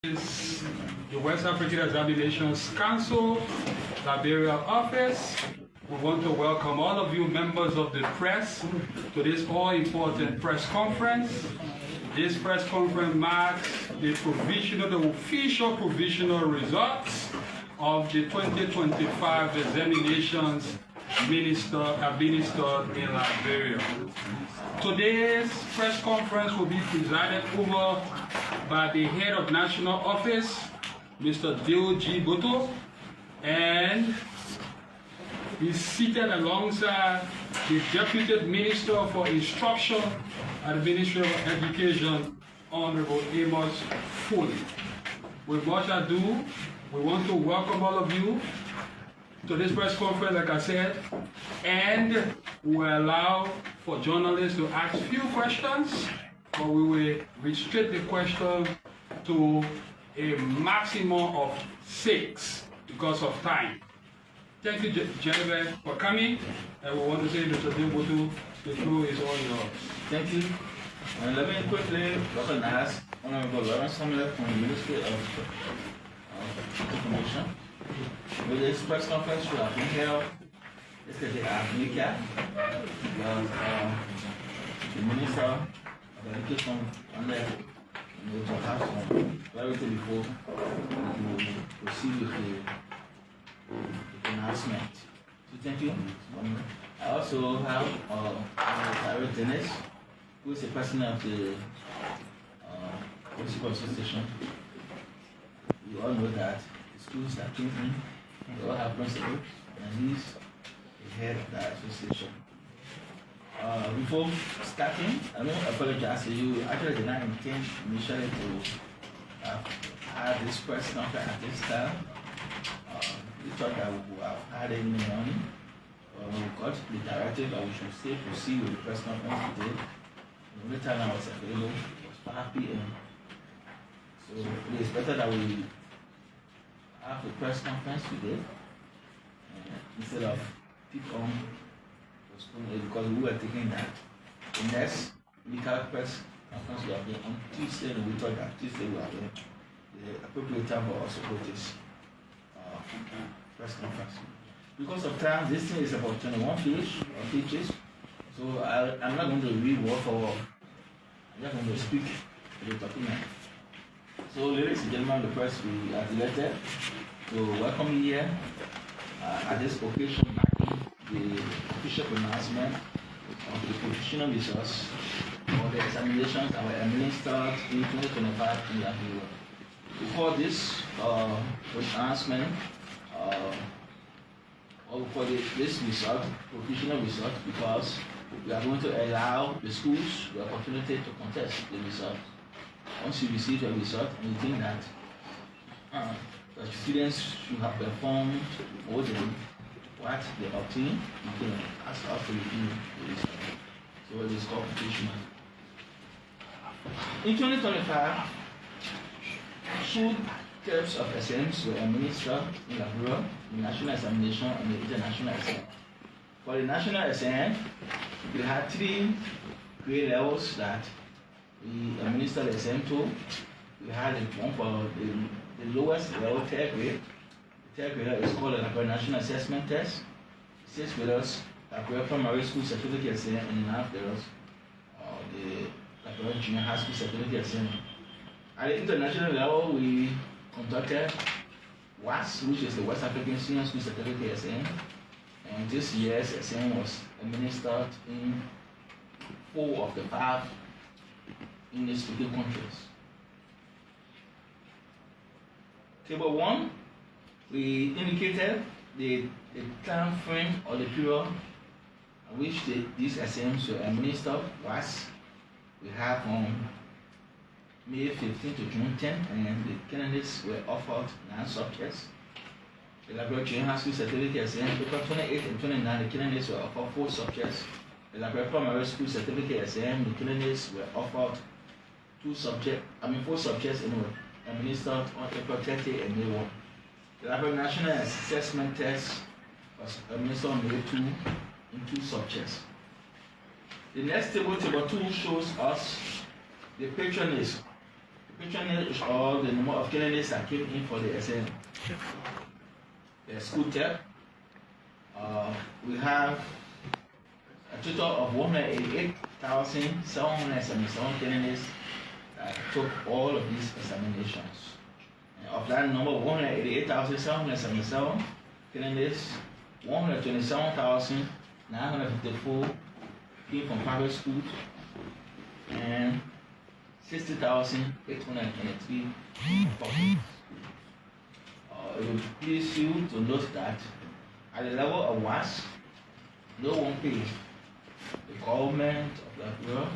Is the West African Examinations Council, Liberia office. We want to welcome all of you members of the press to this all-important press conference. This press conference marks the official provisional results of the 2025 examinations administered in Liberia. Today's press conference will be presided over by the head of national office, Mr. Deo G. Boto, and he's seated alongside the Deputy Minister for Instruction and the Ministry of Education, Honorable Amos Foley. With much ado, we want to welcome all of you to this press conference, like I said, and we allow for journalists to ask few questions, but we will restrict the question to a maximum of 6 because of time. Thank you, gentlemen, for coming, and we want to say, Mr. Deboto, the floor is all yours. Thank you. Let me quickly recognize Honorable Lawrence Samuel from the Ministry of Information. With this press conference, we have been held yesterday at Nika, the Minister of Education and the have some clarity before we proceed with the announcement. So thank you. I also have Tyrell Dennis, who is the president of the Municipal Association. You all know that the schools that came in, they all have principals, and he's the head of that association. Before starting, I want to apologize to you. Actually, did not intend initially to have this press conference at this time. We thought that we would have had it in the morning. We got the directive that we should still proceed with the press conference today. The only time I was available was 5 p.m. So it is better that we have the press conference today instead of keep on postponing it, because we were thinking that the next legal press conference will be on Tuesday, and we thought that Tuesday will have been the appropriate time for us to put this press conference. Because of time, this thing is about 21 pages, so I'm not going to read word for word. I'm just going to speak the document. So, ladies and gentlemen of the press, we are delighted to welcome you here at this occasion, marking the official pronouncement of the provisional results for the examinations that were administered in 2025 in Liberia. Before this pronouncement, or for this result, provisional result, because we are going to allow the schools the opportunity to contest the result. Once you receive the result and you think that the students should have performed more than what they obtained, you can ask us to review the result. So it is called provisional. In 2025, 2 types of exams were administered in Liberia: the national examination and the international exam. For the national exam, we had 3 grade levels that we administered the exam to. We had one for the lowest level, 3rd grade. The 3rd grade is called the Liberia National Assessment Test. 6th graders, Liberia Primary School Certificate Exam, and the 9th graders, the Liberia Junior High School Certificate Exam. At the international level, we conducted WASSCE, which is the West African Senior School Certificate Exam, and this year's exam was administered in 4 of the 5 English-speaking countries. Table 1, we indicated the time frame or the period in which these exams were administered was. We have from May 15 to June 10, and the candidates were offered 9 subjects. The Liberia Junior High School Certificate Exam, April 28 and 29, the candidates were offered 4 subjects. The Liberia Primary School Certificate Exam, the candidates were offered 4 subjects, and were administered on April 30 and May 1. The Liberia National Assessment Test was administered on May 2 in 2 subjects. The next table, table 2, shows us the patronage patronage is all the number of candidates that came in for the SN. The school tech. We have a total of 188,777 candidates that took all of these examinations. And of that number, 188,777 candidates, 127,954 came from private schools, and 60,823 public schools. It will please you to note that at the level of WASSCE, no one paid. The government of Liberia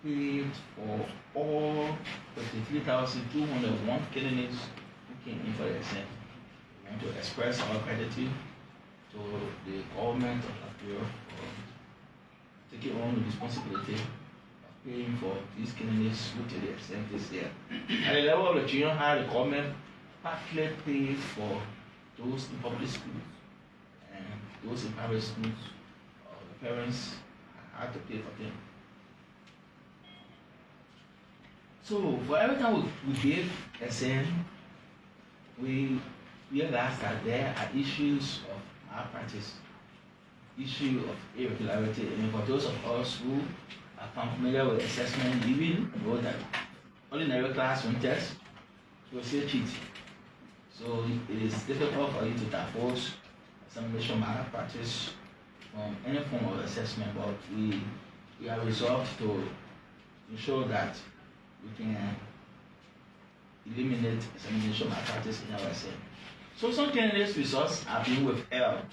paid for all 33,201 candidates who came in for the exam. We want to express our gratitude to the government of Liberia for taking on the responsibility of paying for these candidates who took the exam this year. At the level of the junior high, the government partly paid for those in public schools and those in private schools. The parents had to pay for them. So for every time we gave SN, we realized that there are issues of malpractice, issue of irregularity, and for those of us who are familiar with assessment, you will know that ordinary class 1 test will say cheat. So it is difficult for you to divorce examination malpractice from any form of assessment, but we are resolved to ensure that we can eliminate examination malpractice in our exam. So some candidates' results are being withheld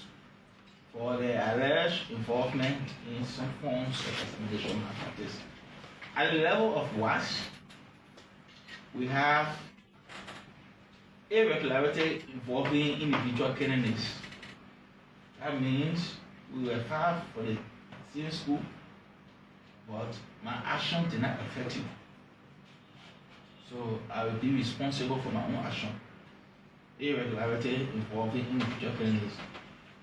for their alleged involvement in some forms of examination malpractice. At the level of WASSCE, we have irregularity involving individual candidates. That means we were filed for the same school, but my action did not affect you. So I will be responsible for my own action. Irregularity involving individual candidates.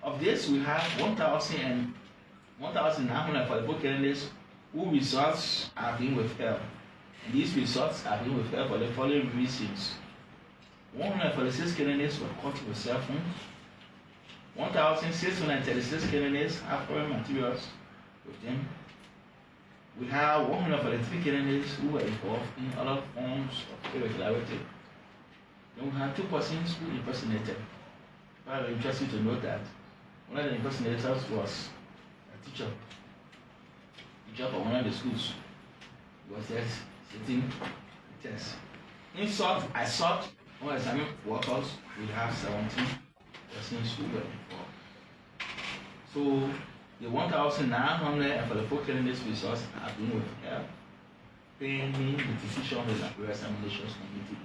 Of this, we have 1,944 candidates whose results are being withheld. And these results are being withheld for the following reasons. 146 candidates were caught with cell phones. 1,636 candidates have foreign materials with them. We have 143 candidates who were involved in other forms of irregularity. Then we have 2 persons who impersonated. But I'm interested to note that one of the impersonators was a teacher for one of the schools. He was there sitting the test. In short, I sought on examining workers, we have 17 persons who were involved. So the 1,944 candidates results are being withheld, pending the decision of the Liberia Examinations Committee.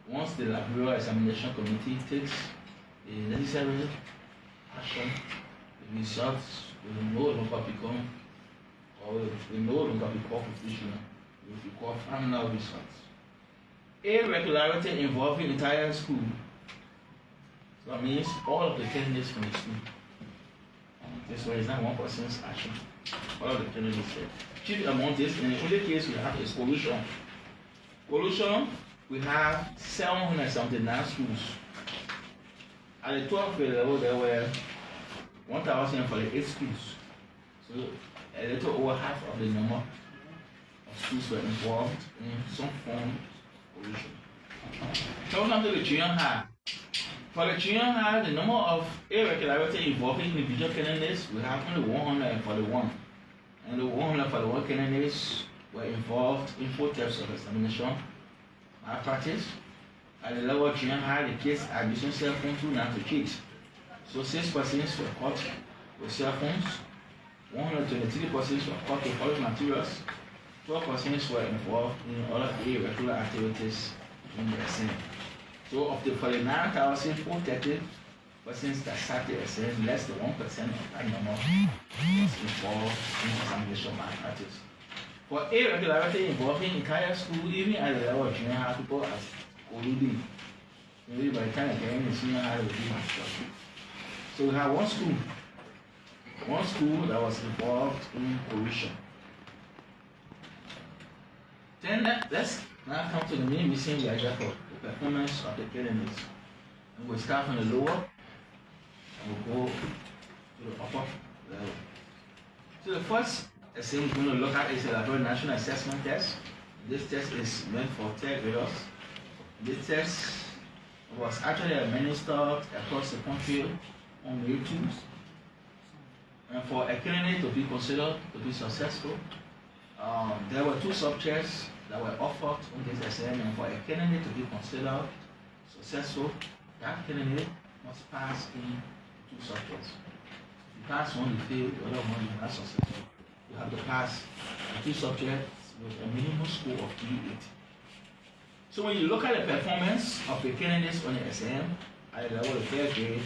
Once the Liberia Examination Committee takes the necessary action, the results will no longer become, or will no longer be called provisional, it will be called final results. Irregularity involving entire school. So that means all of the candidates from the school. This one is not one person's action. All of the candidates said. Chief among this, in the only case we have is collusion. Collusion, we have 779 schools. At the 12th grade level, there were 1,048 schools. So a little over half of the number of schools were involved in some form of collusion. So we come to the junior high. For the junior high, the number of irregularity involving individual candidates, we have only 141. And the 141 candidates were involved in 4 types of examination malpractice. At the level of junior high, the case are using cell phones to not to cheat. So 6 persons were caught with cell phones, 123 persons were caught with foreign materials, 12 persons were involved in other irregular activities in the exam. So of the 49,430 persons that sat the exam, less than 1% of that number was involved in examination malpractice. For irregularity involving entire school, even at the level of junior high, people as colluding. Maybe by the time I get in the senior high, will be much trouble. So we have one school that was involved in collusion. Then let's Now come to the main missing measure for the performance of the candidates. And we'll start from the lower and we'll go to the upper level. So the first essay we're going to look at is the Liberia National Assessment Test. This test is meant for third graders. This test was actually administered across the country on May 2. And for a candidate to be considered to be successful, there were 2 subjects that were offered on this exam, and for a candidate to be considered successful, that candidate must pass in 2 subjects. If you pass one, you fail, the other one, you're not successful. You have to pass the 2 subjects with a minimum score of 380. So when you look at the performance of the candidates on the exam at the level of 3rd grade,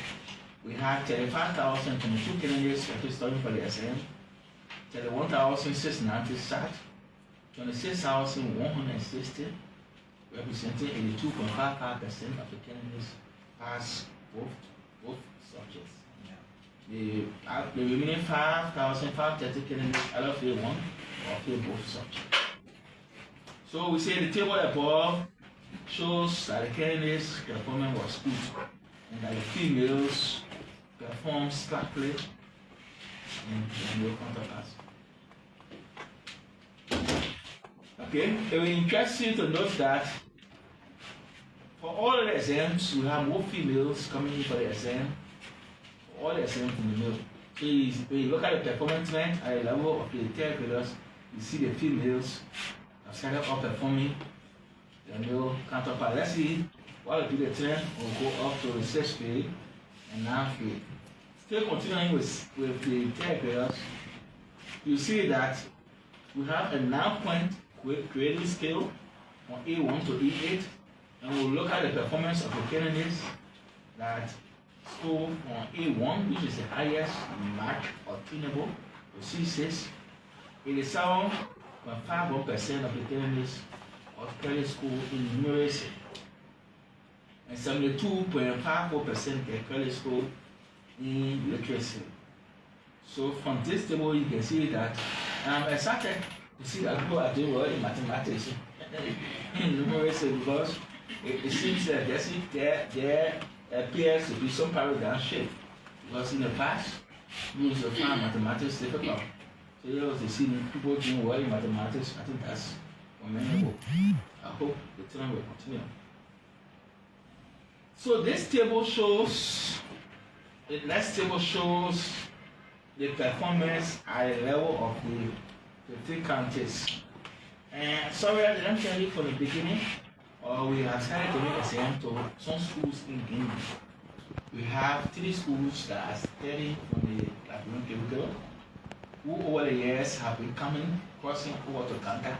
we had 35,022 candidates studying for the exam, 31,690 sat, 26,160, representing 82.55% of the candidates passed both subjects. The remaining 5,530 candidates either failed one or failed both subjects. So we say the table above shows that the candidates' performance was good and that the females performed slightly in the male counterparts. Okay, it will interest you to note that for all the exams, we have more females coming in for the exam, for all the exams in the male. So when you look at the performance trend at the level of the 3rd graders, you see the females have started outperforming the male counterpart. Let's see what will be the trend. We'll go up to the 6th grade and 9th grade. Still continuing with the 3rd graders, you see that we have a 9-point grading scale from A1 to A8, and we'll look at the performance of the candidates that score from A1, which is the highest mark obtainable, to C6. 87.51% of the candidates of credit score in numeracy, and 72.54% get credit score in literacy. So from this table, you can see that I'm excited to see that people are doing well in mathematics, in numeracy, because it seems that there appears to be some paradigm shift. Because in the past, we used to find mathematics difficult. So you also see people doing well in mathematics. I think that's commendable. I hope the trend will continue. So this table shows, the next table shows the performance at the level of the 3 counties. And sorry, I didn't tell you from the beginning, we have started to make a send to some schools in Guinea. We have 3 schools that are studying from the Liberian curriculum, who over the years have been crossing over to Kanta.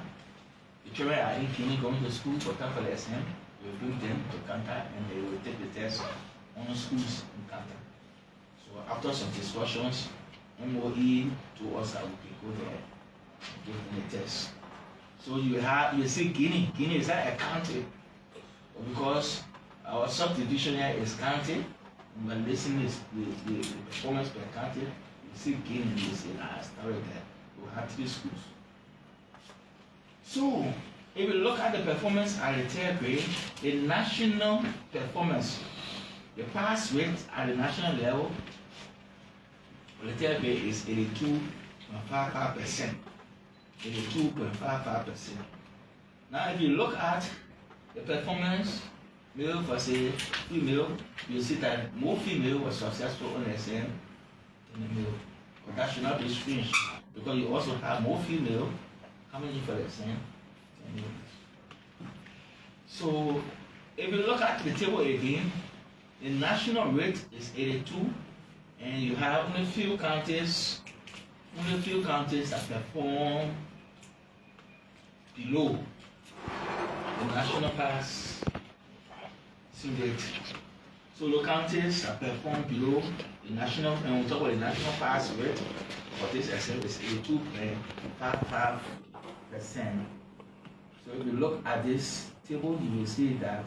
The children are in Guinea going to school for time for the SM. We bring them to Kanta and they will take the test on schools in Kanta. So after some discussions, MOE to us that we can go there and give the test. So you see Guinea. Guinea is like a county, because our subdivision here is county. When listening is the performance per county, you see Guinea, you see started there. We have 3 schools. So if you look at the performance at the 3rd grade, the national performance, the pass rate at the national level for the 3rd grade is 82.55%. 82.55%. Now, if you look at the performance, male versus female, you see that more female was successful on the exam than the male. But that should not be strange, because you also have more female coming in for the exam than male. So, if you look at the table again, the national rate is 82, and you have only few counties that perform below the national pass rate. So localities that perform below the national, and we talk about the national pass rate for this exam is 82.55%. So if you look at this table, you will see that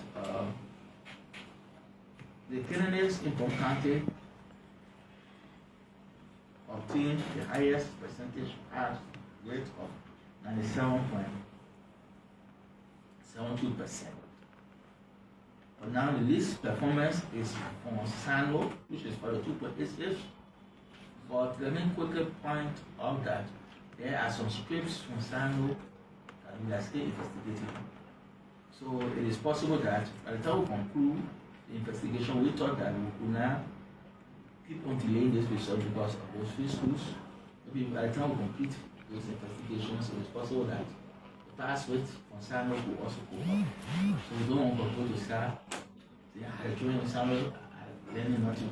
the candidates in Pom County obtained the highest percentage pass rate of 97.6%. 72%. But now the least performance is on SANO, which is 42.88. But let me quickly point out that there are some scripts from SANO that we are still investigating. So it is possible that by the time we conclude the investigation, we thought that we could now keep on delaying this result because of those free schools. Maybe by the time we complete those investigations, it is possible that the pass rate from SANO will also go up. So we don't want people to start doing SANO learning nothing.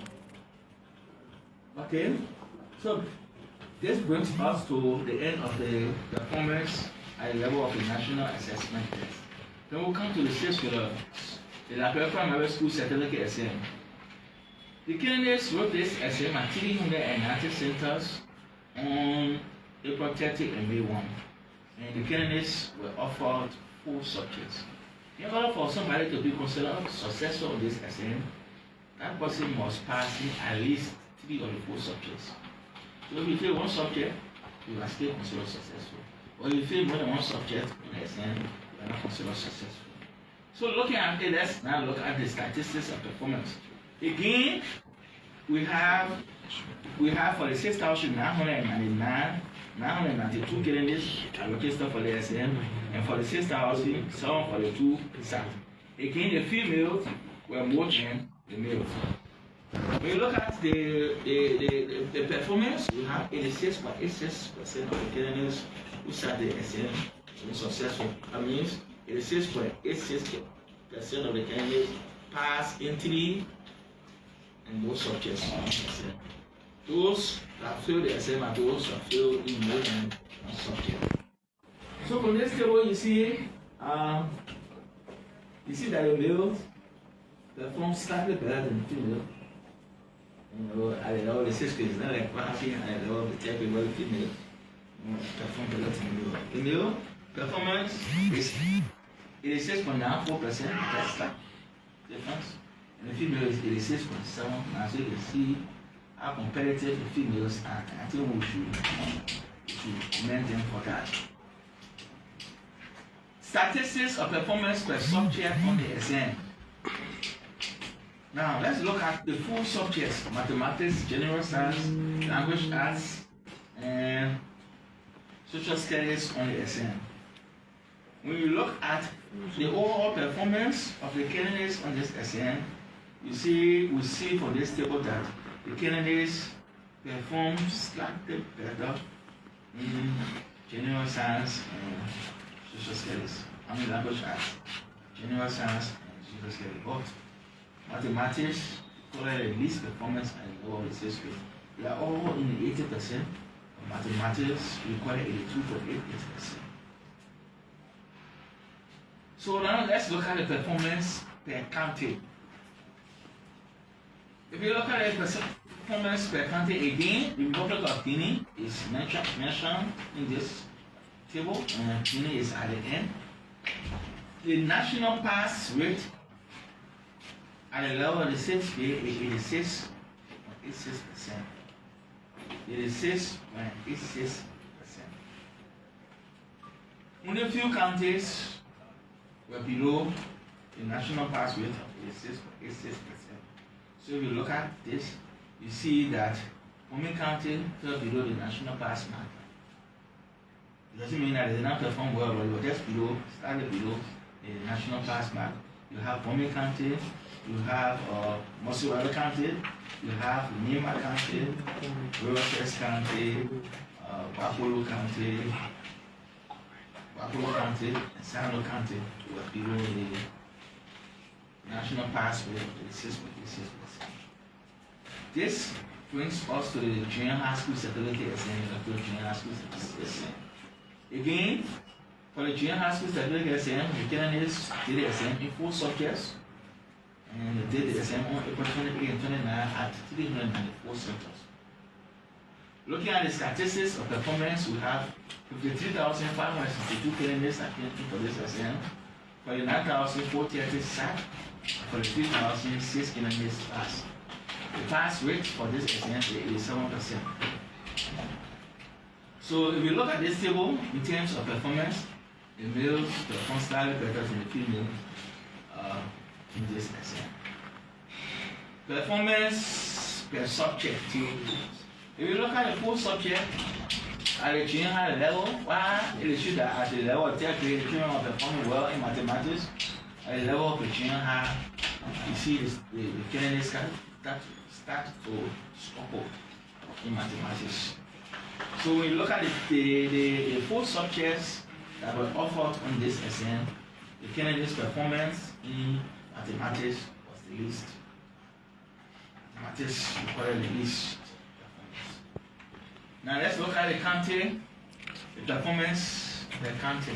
Okay, so this brings us to the end of the performance at the level of the national assessment test. Then we'll come to the sixth pillar, the Liberia Primary School Certificate exam. The candidates wrote this exam at 390 centers on April 30 and May 1. And the candidates were offered 4 subjects. In order for somebody to be considered successful in this exam, that person must pass in at least 3 of the 4 subjects. So if you fail one subject, you are still considered successful. Or if you fail more than one subject in the exam, you are not considered successful. So looking at it, let's now look at the statistics of performance. Again, we have for the 6,992 candidates registered for the exam, and for the 6,742 SAT. Again, the females were more than the males. When you look at the performance, we have 86.86% of the candidates who sat the exam were successful. That means 86.86% of the candidates passed in 3 and those subjects. Those that failed the exam are those that failed in more than one subject. So from this table, you see that the males perform slightly better than the female. You know, at the level of the 6 grades, not like passing at the level of the 10 grade, where the female perform better than the male. The male performance is 86.94%, that's that difference. And the female is 86.7%. Now, so you can see how competitive the females are. I think we should commend them for that. Statistics of performance per subject on the exam. Now, let's look at the 4 subjects: mathematics, general science, language arts, and social studies on the exam. When you look at the overall performance of the candidates on this exam, we see from this table that the candidates perform slightly better in general science and social studies. Language arts, general science, and social studies. But mathematics recorded the least performance at the level of the 6th grade. They are all in the 80%. Mathematics recorded 82.88%. So now let's look at the performance per county. If you look at the performance per county again, the Republic of Guinea is mentioned in this table, and Guinea is at the end. The national pass rate at the level of the 6th grade is 86.86%. 86.86%. Only a few counties were below the national pass rate of 86.86%. So if you look at this, you see that Omi County fell below the national pass mark. It doesn't mean that they did not perform well, but they were just below, slightly below the national pass mark. You have Omi County, you have Mosurawa County, you have Nima County, Rivers County, Wapolo County, and Sando County were below the national pass rate of 86.86%. This brings us to the junior high school certificate exam, the junior high school certificate exam. Again, for the junior high school certificate exam, the candidates did the exam in 4 subjects, and they did the exam on April 28 and 29 at 394 centers. Looking at the statistics of performance, we have 53,562 candidates attending for this exam, 49,430 sat, for the 3,006 candidates passed. The pass rate for this exam is 87%. So if you look at this table in terms of performance, the males perform slightly better than the females in this exam. Performance per subject. If you look at the full subject, at the junior high level, it shows that at the level of 10th grade, the children are performing well in mathematics. At the level of the junior high, you see the candidates start to struggle in mathematics. So when you look at the four subjects that were offered on this exam, the candidates' performance in mathematics was the least. Mathematics recorded the least performance. Now let's look at the county, the performance per county.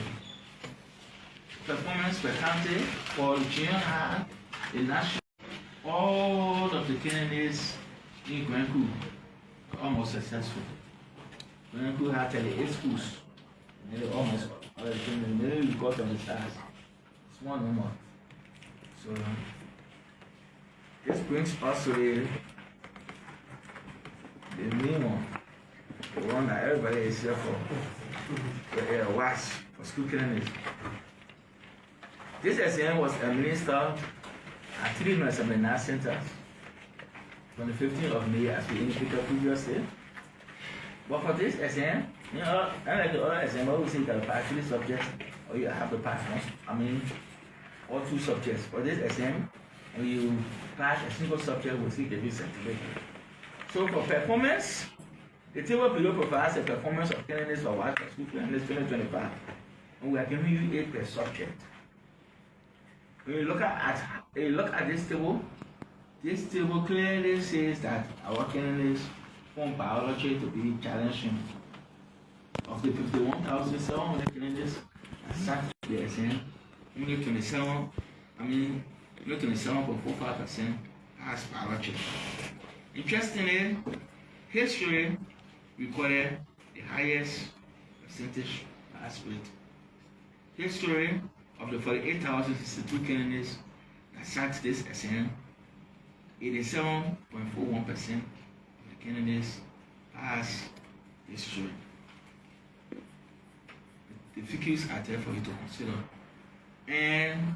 Performance per county for the junior high, the national, all of the candidates in Gwenku were almost successful. Gwenku had 38 schools, and they almost all the candidates, they got on the stars. It's one number. So this brings us to the main one, the one that everybody is here for, the WASSCE for school candidates. This exam was administered at 3 seminar centers on the 15th of May, as we indicated previously. But for this exam, unlike the other exam, I would say that you pass 3 subjects, or you have to pass all 2 subjects. For this exam, when you pass a single subject, we'll see the certificate. So for performance, the table below provides a performance of candidates for WASSCE for school candidates 2025, and we are giving you 8 per subject. When you look at this table clearly says that our candidates found biology to be challenging. Of the 51,700 candidates that sat the exam, only 27.45% passed biology. Interestingly, history recorded the highest percentage pass rate. History of the 48,062 candidates that sat this exam, 87.41% of the candidates passed history. The figures are there for you to consider. And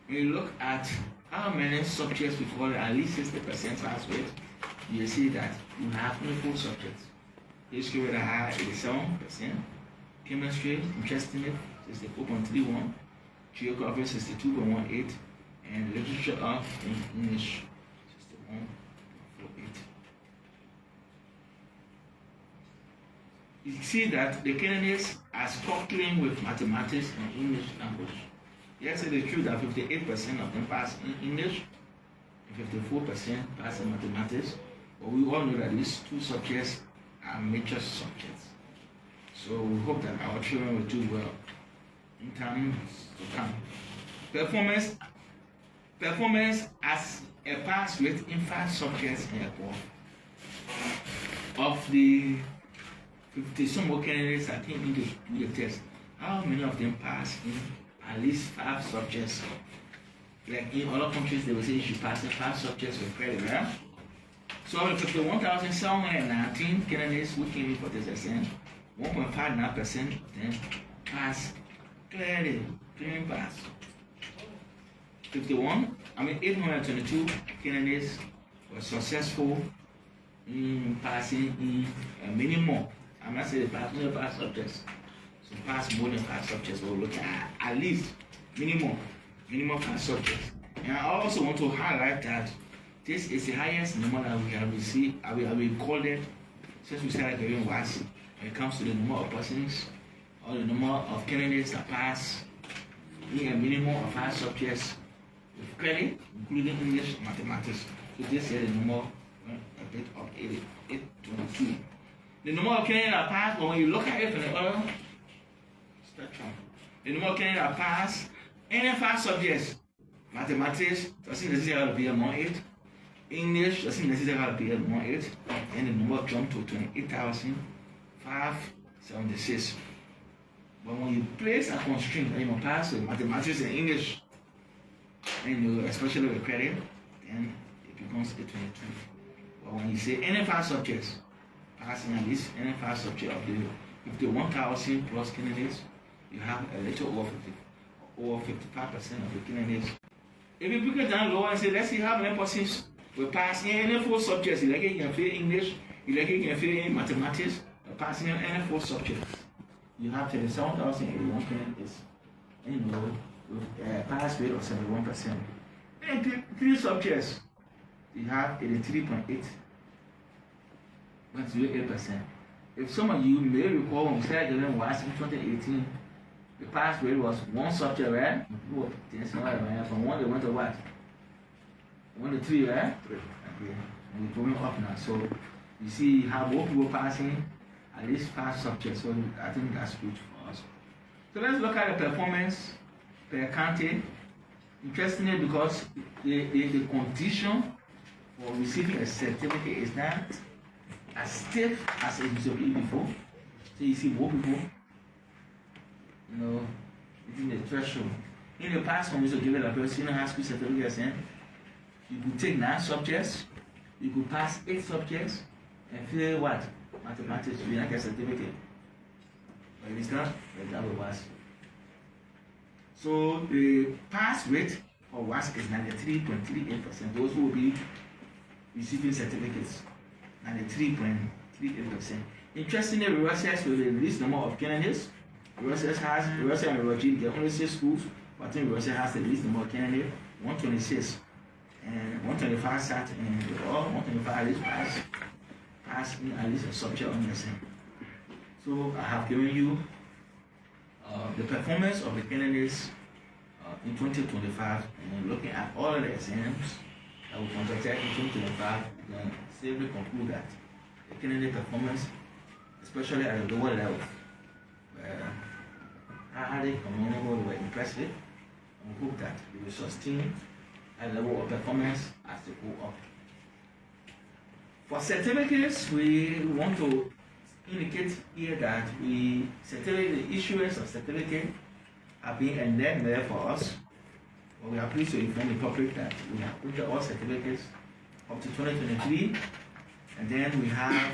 when you look at how many subjects recorded at least 60% pass rate, you see that you have only 4 subjects. History with a high 87%, chemistry, interestingly, 64.31, geography 62.18, and literature of English 61.48. You see that the candidates are struggling with mathematics and English language. Yes, it is true that 58% of them pass in English and 54% pass in mathematics, but we all know that these 2 subjects are major subjects. So we hope that our children will do well in times to come. Performance as a pass rate in 5 subjects and above. Of the 50 some more candidates that came into the test, how many of them pass in at least 5 subjects? Like in other countries, they will say you should pass in 5 subjects with credit, right? So of the 51,719 candidates who came in for this exam, 1.59% of them passed clearly, clean pass. 822 candidates were successful in passing in a minimum. I'm not saying they pass more than 5 subjects. So pass more than 5 subjects, we'll look at least minimum 5 subjects. And I also want to highlight that this is the highest number that we have received, we have recorded since we started doing WASSCE when it comes to the number of persons or the number of candidates that pass in a minimum of 5 subjects with credit, including English and mathematics. So this year the number a bit of 822. The number of candidates that pass, when you look at it from the other spectrum, the number of candidates that pass any 5 subjects, mathematics doesn't necessarily be among 8, English doesn't necessarily be among 8, and the number jumped to 28,576. But when you place a constraint that you must pass with mathematics and English, and you especially with credit, then it becomes 822. But when you say any 5 subjects, passing at least any 5 subjects of the 51,000 plus candidates, you have a little over 55% of the candidates. If you break it down lower and say, let's see how many persons will pass in any 4 subjects, like you can fail English, like you can fail in mathematics, passing in any 4 subjects. You have 37,081 candidates, with pass rate of 71%. In 3 subjects, you have 83.8%. If some of you may recall when we started doing WASSCE in 2018, the pass rate was 1 subject, right? From 1 they went to what? 1 to 3, right? And we're going up now. So you see how more people passing at least 5 subjects. So I think that's good for us. So let's look at the performance per county. Interestingly, because the condition for receiving a certificate is not as stiff as it used to be before. So you see more people, within the threshold. In the past, when we used to give it a person high school certificate, you could take 9 subjects, you could pass 8 subjects, and fail what? Mathematics, you not get a certificate. But it's not like that with WASSCE. So the pass rate for WASSCE is 93.38%. Those who will be receiving certificates, 93.38%. Interestingly, WASSCE will release the number of candidates. WASSCE and WASSCE, there are only 6 schools, but I think WASSCE has the least number of candidates, 126. And 125 sat and all 125 at least pass in at least a subject on the same. So I have given you the performance of the candidates in 2025, and looking at all the exams that we conducted in 2025, we can safely conclude that the candidate performance, especially at the lower level, were highly commendable, were impressive, and we hope that they will sustain a level of performance as they go up. For certificates, we want to indicate here that the issuance of certificate are being a nightmare for us. But we are pleased to inform the public that we have printed all certificates up to 2023, and then we have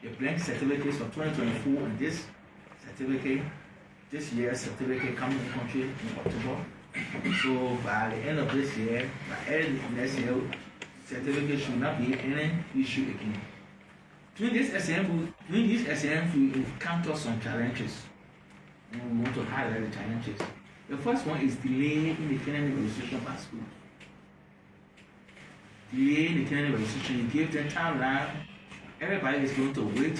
the blank certificates for 2024 and this year's certificate coming to the country in October. So by the end of this year, by end of next year, certificate should not be any issue again. During this exam, we encounter some challenges, and we want to highlight the challenges. The first one is delay in the candidate registration by school. Delay in the candidate registration, you give them timeline. Everybody is going to wait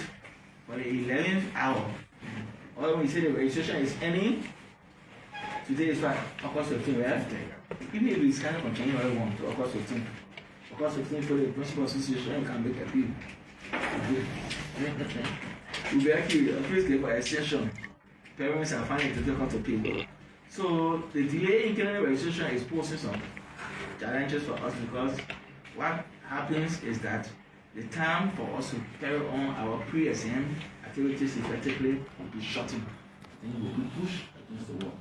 for the 11th hour. Or when you say the registration is ending, today is what? August 15, right? Even if it's kind of continuing what you want to August 15. August 15 for the principal association, you can make a bill. We'll be actually first for extension. Parents are finding it difficult to pay. So the delay in candidate registration is posing some challenges for us, because what happens is that the time for us to carry on our pre-exam activities effectively will be shortened. Then we will be pushed against the wall.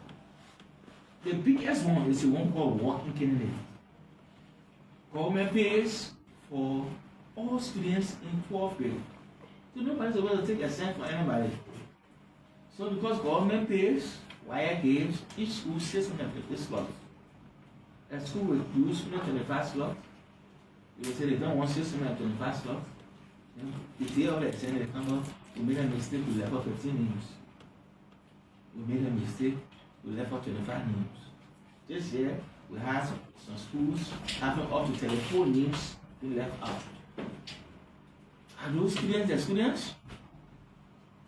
The biggest one is the one called working candidate. Government pays for all students in 12th grade. So nobody's able to take a cent for anybody. So because government pays, WAEC gives each school 650 slots. A school will use 125 slots. They will say they don't want 625 slots. If they all extend the number, we made a mistake, we left out 15 names. We made a mistake, we left out 25 names. This year, we had some schools having up to 34 names being left out. Are those students the students?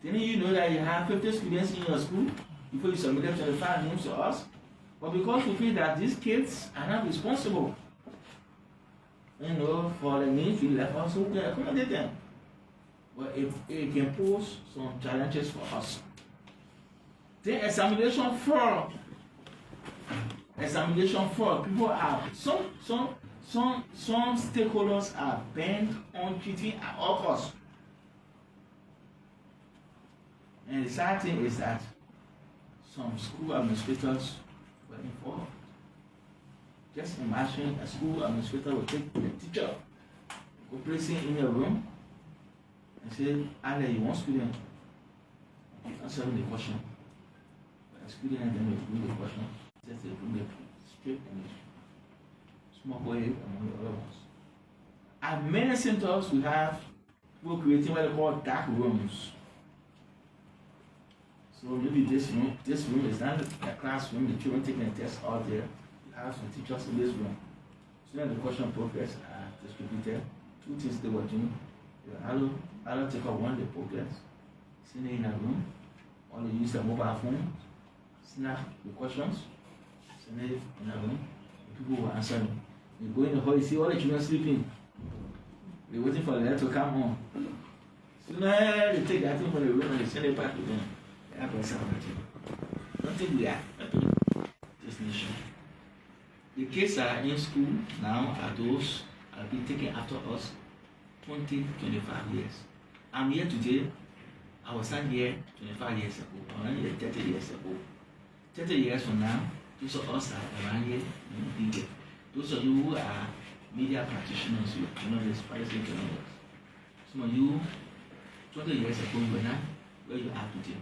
Didn't you know that you have 50 students in your school before you submitted 25 names to us? But because we feel that these kids are not responsible, for the names we left out, so we can accommodate them. But it can pose some challenges for us. The examination fraud. People are some stakeholders are bent on cheating at all costs. And the sad thing is that some school administrators were involved. Just imagine a school administrator will take the teacher, go place him in a room, and say, Ale, you want student? Answering the question. Student and then they bring the question, just they bring the straight English. Small boy among the other ones. And many centers we have people creating what they call dark rooms. So maybe this room is not a classroom, the children taking a test out there. You have some teachers in this room. So then the question progress are distributed. Two things they were doing. I'll take out one the progress, send it in a room, or they use their mobile phone, snap the questions, send it in a room, the people will answer them. You go in the hall, you see all the children sleeping. They're waiting for the letter to come on. So now they take that thing from the room and they send it back to them. They have a don't think we are this nation. The kids are in school now are those are being taken after us 20, 25 years. I'm here today. I was not here 25 years ago. I was here 30 years ago. 30 years from now, those of us are around here will be here. Those of you who are media practitioners, journalists, privacy journalists. Some of you 20 years ago you were not where you are today.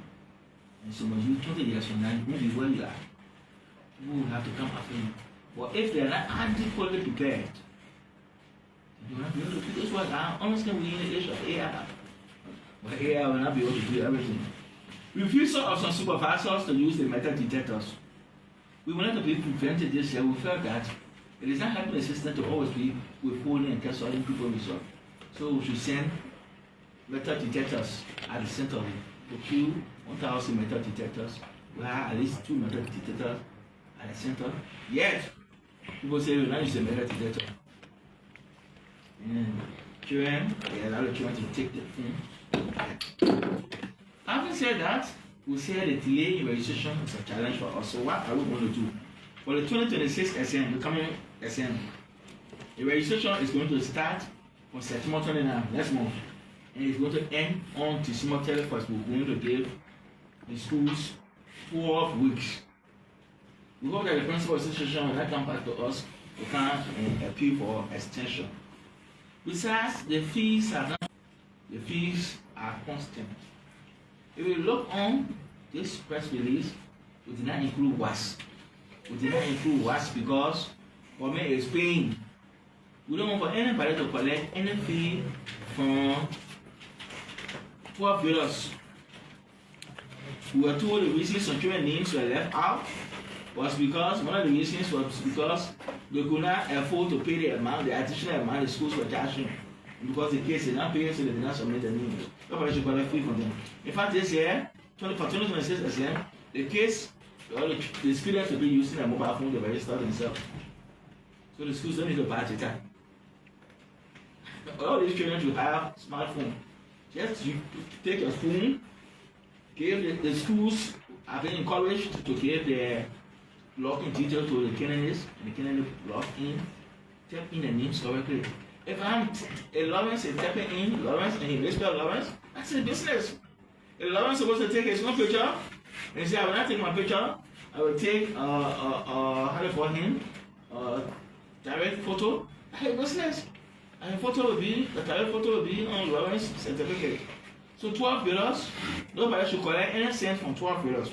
And some of you 20 years from now you will be where you are. You will have to come after you. But if they are not adequately prepared, you will not be able to do this work. I understand we in the age of AI. But AI will not be able to do everything. Refusal of some supervisors to use the metal detectors. We wanted to be prevented this year. We felt that it is not helping the system to always be withholding and testing people result. So we should send metal detectors at the center of it. Procure 1,000 metal detectors. We have at least 2 metal detectors at the center. Yet, people say we will not use the metal detector. And children, they allow the children to take the thing. Having said that, we say the delay in registration is a challenge for us. So what are we going to do? For the 2026 SM, the coming SM, the registration is going to start on September 29 next month. And it's going to end on December 31st. We're going to give the schools 12 weeks. We hope that the principal association will not come back to us to come and appeal for extension. Besides, the fees are constant. If you look on this press release, we did not include WASSCE. We did not include WASSCE because government is paying. We don't want for anybody to collect any fee from 12 years. We were told the reason some children names were left out was because one of the reasons was because they could not afford to pay the amount, the additional amount the schools were charging. Because the kids did not pay, so they did not submit the name. Nobody should collect fee from them. In fact, this year, for 2026 SM, the kids, the students will be using a mobile phone to register themselves. So the schools don't need to buy data. All these children should have smartphone. Just you take your phone, give the schools are being encouraged to give their login details to the candidates, and the candidate log in, type in the names correctly. If I'm a Lawrence is tapping in Lawrence and he misspelled Lawrence, that's a business. A Lawrence is supposed to take his own picture and say, I will not take my picture, I will take how do you call him? Direct photo. That's a business. And the photo will be, the direct photo will be on Lawrence certificate. So 12 bills, nobody should collect any cent from 12 bills.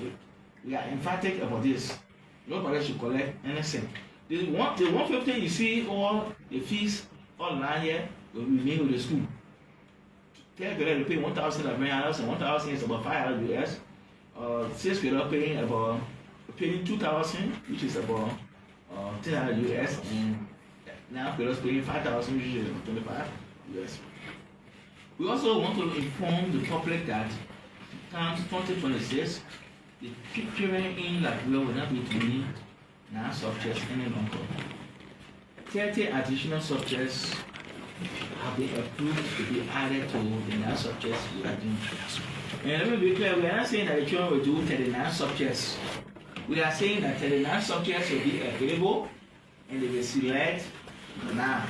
We are emphatic about this. Nobody should collect any cent. The 150 you see all the fees online here will remain with the school. Tell grade to pay 1,000 American and 1,000 is about $500 US. 6th grade paying 2,000, which is about $10 US, and now grades paying 5,000, which is about $25 US. We also want to inform the public that comes 2026, the children in Liberia will not be doing non-subjects any longer. 30 additional subjects have been approved to be added to the 9 subjects we are doing. And let me be clear, we are not saying that the children will do 39 subjects. We are saying that 39 subjects will be available and they will select now.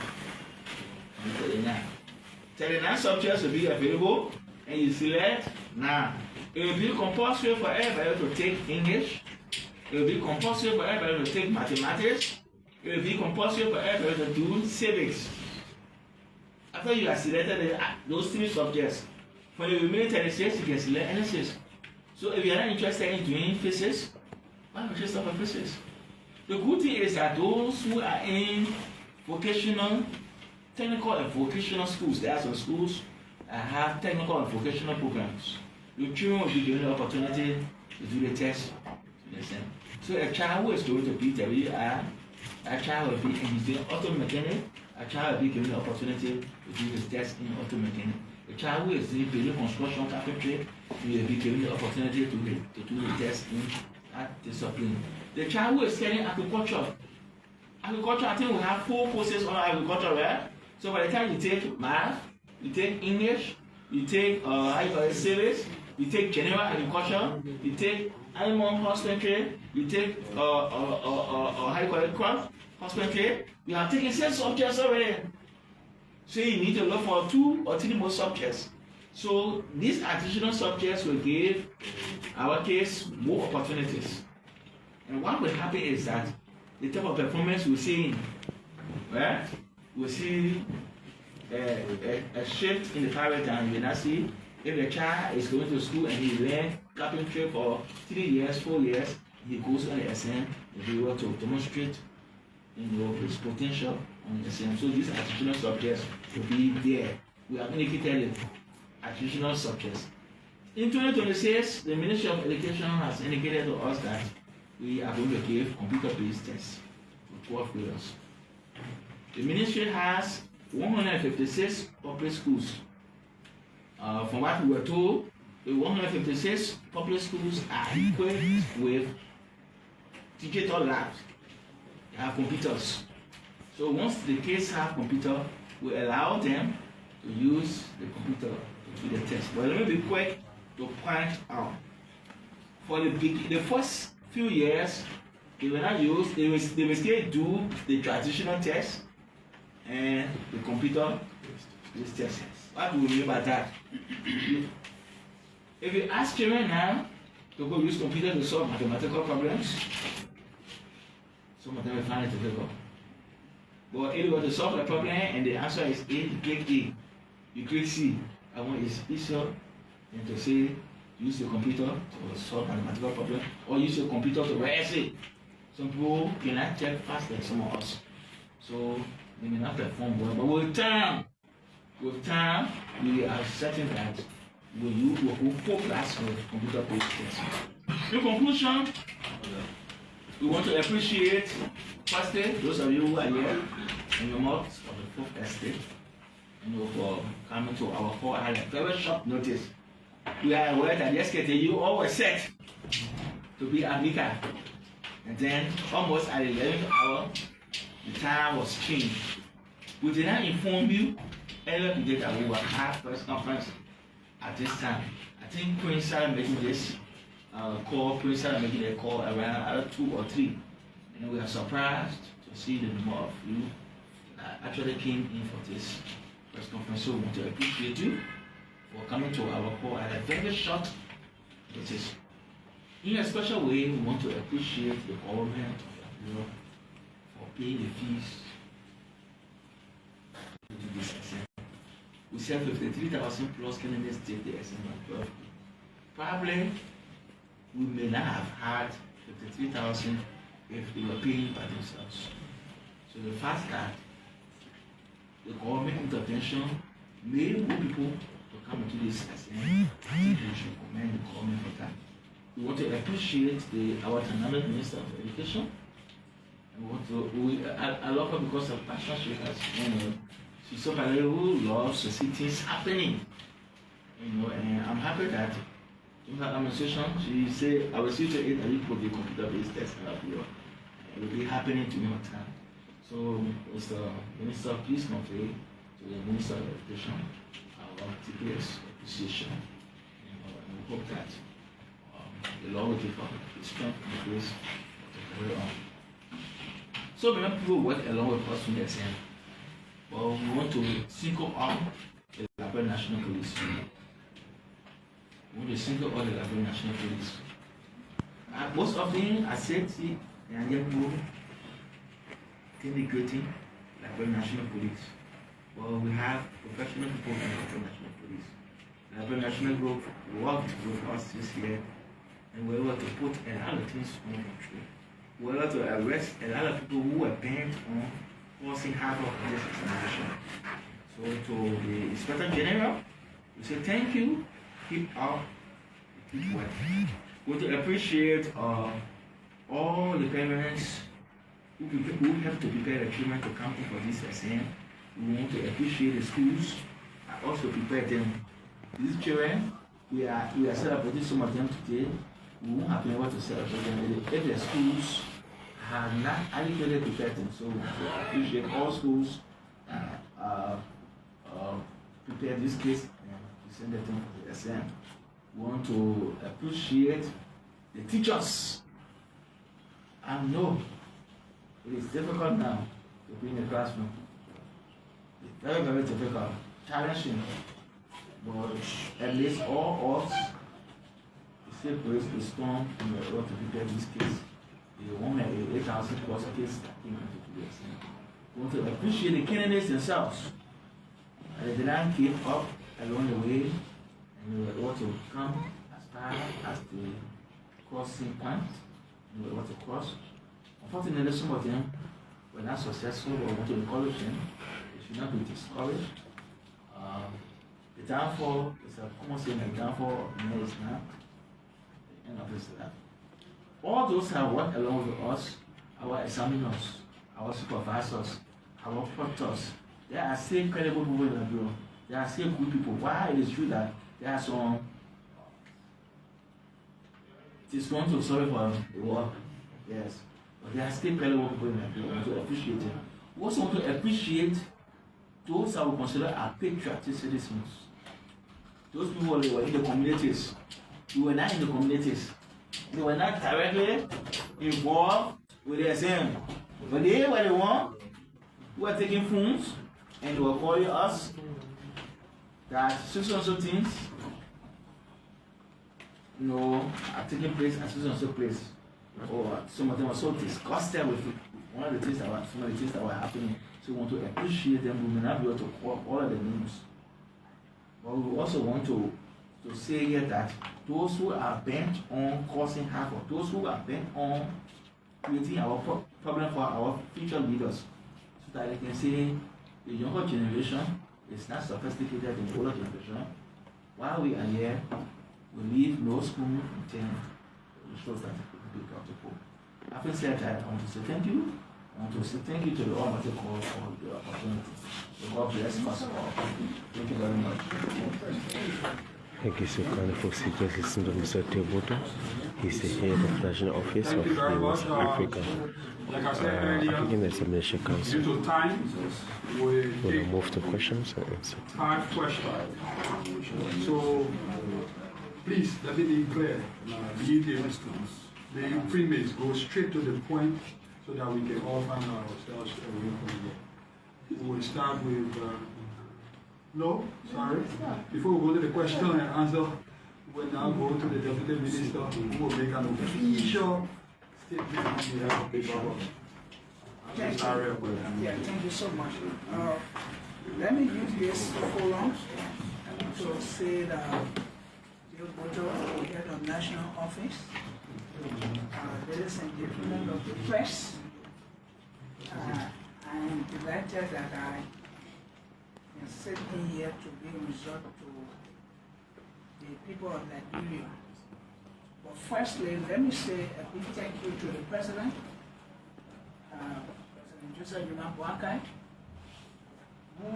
39 subjects will be available and you select now. It will be compulsory for everybody to take English. It will be compulsory for everybody to take mathematics. It will be compulsory for everybody to do civics. After you have selected those 3 subjects, for the remaining 36, you can select any 6. So if you are not interested in doing physics, Why register officers? The good thing is that those who are in vocational, technical and vocational schools, there are some schools that have technical and vocational programs. Your children will be given the opportunity to do the test. So a child who is going to be WR, a child will be, and he's doing auto mechanic, a child will be given the opportunity to do his test in auto mechanic. A child who is doing building construction carpentry, he will be given the opportunity to do the test in that discipline. The child who is studying agriculture, I think we have 4 courses on agriculture, right? So by the time you take math, you take English, you take civics, you take general agriculture, you take animal husbandry, you take crop husbandry, you have taken 6 subjects already. So you need to look for 2 or 3 more subjects. So these additional subjects will give our kids more opportunities. And what will happen is that the type of performance we're seeing, right? We'll see a shift in the paradigm. You now see if a child is going to school and he learns carpentry for 3 years, 4 years, he goes on the exam, he'll be able to demonstrate his potential on the exam. So these additional subjects will be there. We have indicated additional subjects. In 2026, the Ministry of Education has indicated to us that we are going to give computer-based tests for 12 graders. The ministry has 156 public schools. From what we were told, the 156 public schools are equipped with digital labs. They have computers. So once the kids have computer, we allow them to use the computer to do the test. But let me be quick to point out. For the first few years, they will not use, they will still do the traditional test and the computer test. What do we mean by that? If you ask children now to go use computer to solve mathematical problems, some of them will find it difficult. But if you want to solve a problem and the answer is A, you click A, you click C, I want it's easier than to say use the computer to solve mathematical problem or use your computer to write essay. Some people cannot check fast like some of us. So they may not perform well. But with time, we are certain that we will focus on computer-based tests. In conclusion, we want to appreciate firstly those of you who are here in your months of the 4th estate, for coming to our call at a very short notice. We are aware that yesterday you all were set to be Amica. And then almost at the 11th hour, the time was changed. We did not inform you earlier today that we will have press conference at this time. I think Prince started making this Prince started making a call around 2 or 3. And we are surprised to see the number of you that actually came in for this press conference. So we want to appreciate you for coming to our call at a very short notice. In a special way, we want to appreciate the government of Europe for paying the fees to do this exam. We said 53,000 plus candidates take the exam at 12. Probably we may not have had 53,000 if they were paying by themselves. So the fact that the government intervention made more people to come into this exam, I think we should commend the government for that. We want to appreciate our dynamic Minister of Education. And I love her because of passion she has. She's somebody who loves to see things happening. And I'm happy that in her administration, she said, I will see to it that you put the computer-based test up here. It will be happening to me on time. So, Mr. Minister, please convey to the Minister of Education our deepest appreciation. And we hope that the Lord will give us the strength and the grace to carry on. So many people work along with us in the exam. But we want to single out the Liberia National Police. We want to single out the Liberia National Police. Most of them are safety and young people integrating Liberia National Police. Well, we have professional people in the Liberia National Police. The Liberia National Group worked with us this year and we were able to put a lot of things on control. We were able to arrest a lot of people who were bent on causing havoc in this examination. So to the Inspector General, we say thank you, keep up, keep working. We want to appreciate all the parents who have to prepare the children to come in for this exam. We want to appreciate the schools and also prepare them. These children, we are celebrating some of them today. We won't have been able to celebrate them if the schools have not adequately prepared them. So we want to appreciate all schools prepare this case and send them for the exam. We want to appreciate the teachers. I know it is difficult now to be in the classroom. It's very, very difficult, challenging. But at least all of us, the same place to storm in the order to prepare this case. The 8,000 plus case that came into the exam. We want to appreciate the candidates themselves. They didn't keep up along the way, and we were able to come as far as the crossing point, and we were able to cross. Unfortunately, some of them were not successful, but we want to encourage them. They should not be discouraged. The downfall is a common saying, the downfall of man is not the end of his life. All those have worked along with us, our examiners, our supervisors, our proctors. They are still credible people in the bureau. They are still good people. Why it is true that there are some going to sorry for the work, yes, but they are still credible people in the bureau. We want to appreciate them. We also want to appreciate those that we consider our patriotic citizens. Those people they were in the communities. We were not in the communities. They were not directly involved with the exam. But they were the ones who were taking phones and they were calling us that so things are taking place at so place. Or some of them were so disgusted with one of the things that were happening. So we want to appreciate them. We may not be able to call all of the names. But we also want to say here that those who are bent on causing havoc, those who are bent on creating our problem for our future leaders, so that they can say the younger generation is not sophisticated in the older generation. While we are here, we leave no spoon until it shows that we be accountable. Having said that, I want to say thank you. I want to say thank you to the Almighty God for the opportunity. So God bless us all. Thank you very much. Thank you so kindly for listening to Mr. Teoboto. He's the head of National Office of the WASSCE Africa. African Examination Council. Due to time, We'll move to questions and answers. 5 questions. So, please, let me be clear. The primates go straight to the point so that we can all find ourselves away from here. We will start with. No, sorry. Before we go to the question and answer, we will now go to the Deputy Minister who will make an official statement on behalf of the government. Thank you so much. Let me use this forum to say that Joe Boto, the head of National Office, ladies and gentlemen of the press, I am delighted that I can sit in here to bring result to the people of Liberia. But firstly, let me say a big thank you to the President, President Joseph Boakai, who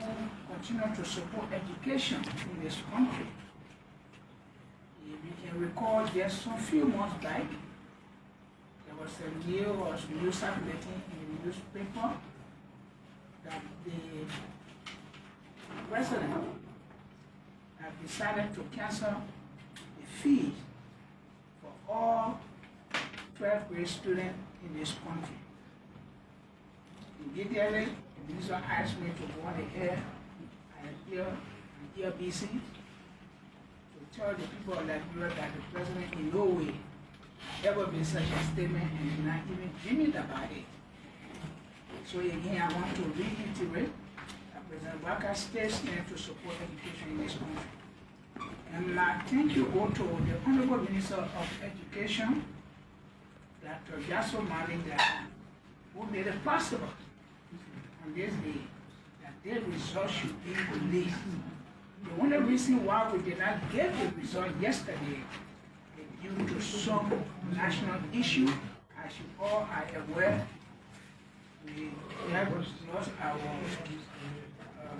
continue to support education in this country. If you can recall, just a few months back, there was a news circulating in the newspaper that the President have decided to cancel the fees for all 12th grade students in this country. Immediately, the minister asked me to go on the air and hear BC to tell the people of Liberia that the President in no way ever made such a statement and did not even dream about it. So again, I want to reiterate that President Waka stays there to support education in this country. And my thank you go to the Honorable Minister of Education, Dr. Jasso Malinga, who made it possible on this day that their results should be released. The only reason why we did not get the result yesterday is due to some national issue. As you all are aware, we have lost our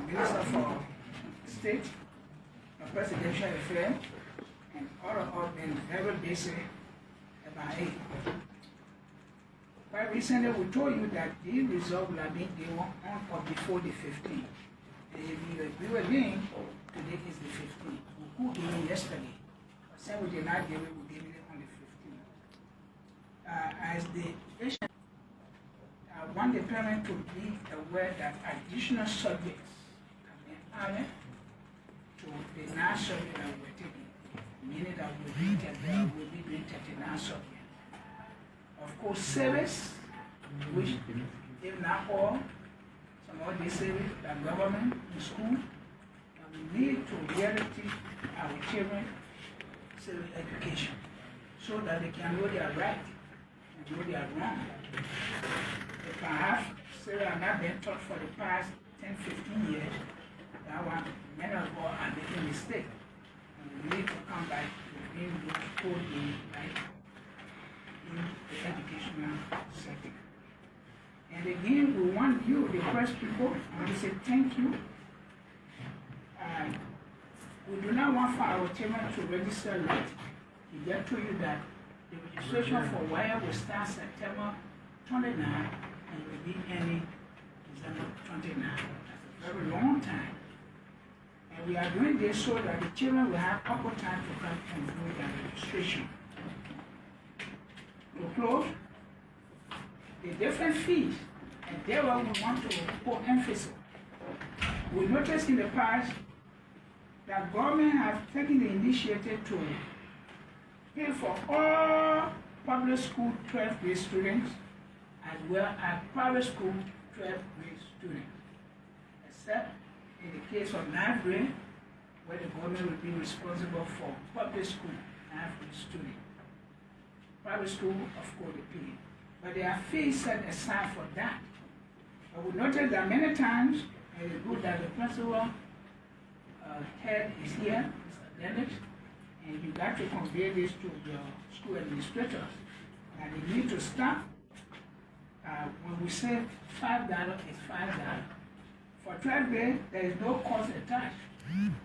Minister for State, Presidential Affairs, and all of us been very busy about it. Quite recently, we told you that the result will have been day on or before the 15th. And if you agree again, today is the 15th. We could give it yesterday. But since we did not give it, we gave it on the 15th. As the patient, I want the parent to be aware that additional subjects have been added to the 9 subjects that we're taking, meaning that we'll be doing 39 subjects. Of course, service, which if not all, some of these service, the government, the school, and we need to really teach our children civic education so that they can know their right and know their wrong. If perhaps civic have not been taught for the past 10, 15 years, that one, many of us are making mistakes. And we need to come back to being able to code the right in the educational setting. And again, we want you, the press people, to say thank you. We do not want for our children to register late. We just told you that the registration for WAEC will start September 29 and will be ending December 29. That's a very long time. And we are doing this so that the children will have ample time to come and do their registration. To close, the different fees, and there we want to put emphasis. We noticed in the past that government has taken the initiative to pay for all public school 12th grade students as well as private school 12th grade students, except in the case of 9th grade, where the government will be responsible for public school 9th grade students. Private school, of course, they pay. But there are fees set aside for that. But we noticed that many times, and it's good that the principal head is here, Mr. Dennis, and you got to convey this to your school administrators. And they need to stop. When we say $5, it's $5. For 12th grade, there is no cost attached.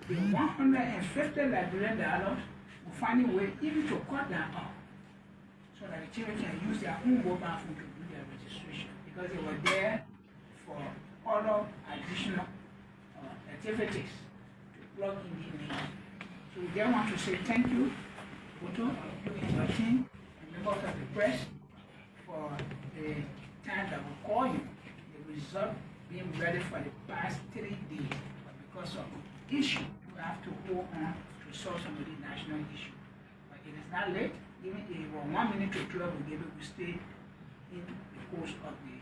The $150 librarian dollars will find a way even to cut that off, so that the children can use their own mobile phone to do their registration, because they were there for other additional activities to plug in the needs. So we then want to say thank you, Boto, you and your team, and members of the press, for the time that we call you, the result being ready for the past 3 days. But because of issue, we have to hold on to solve some of the national issues. But it is not late. Even if it were 1 minute to 12, we'll be able to stay in the course of the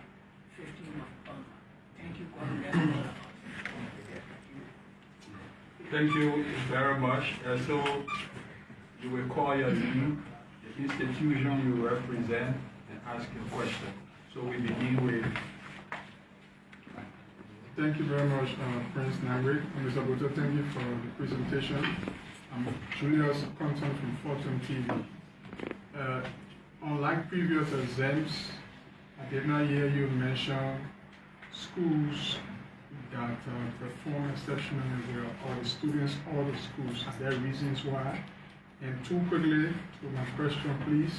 15th of August. Thank you, God bless all of us. Thank you very much. So you will call your name, the institution you represent, and ask your question. So we begin with. Thank you very much, Prince Nangwe. Mr. Boto, thank you for the presentation. I'm Julius Compton from Fortune TV. Unlike previous exams, I did not hear you mention schools that perform exceptionally well, or the students, or the schools. Are there reasons why? And too quickly, to my question, please.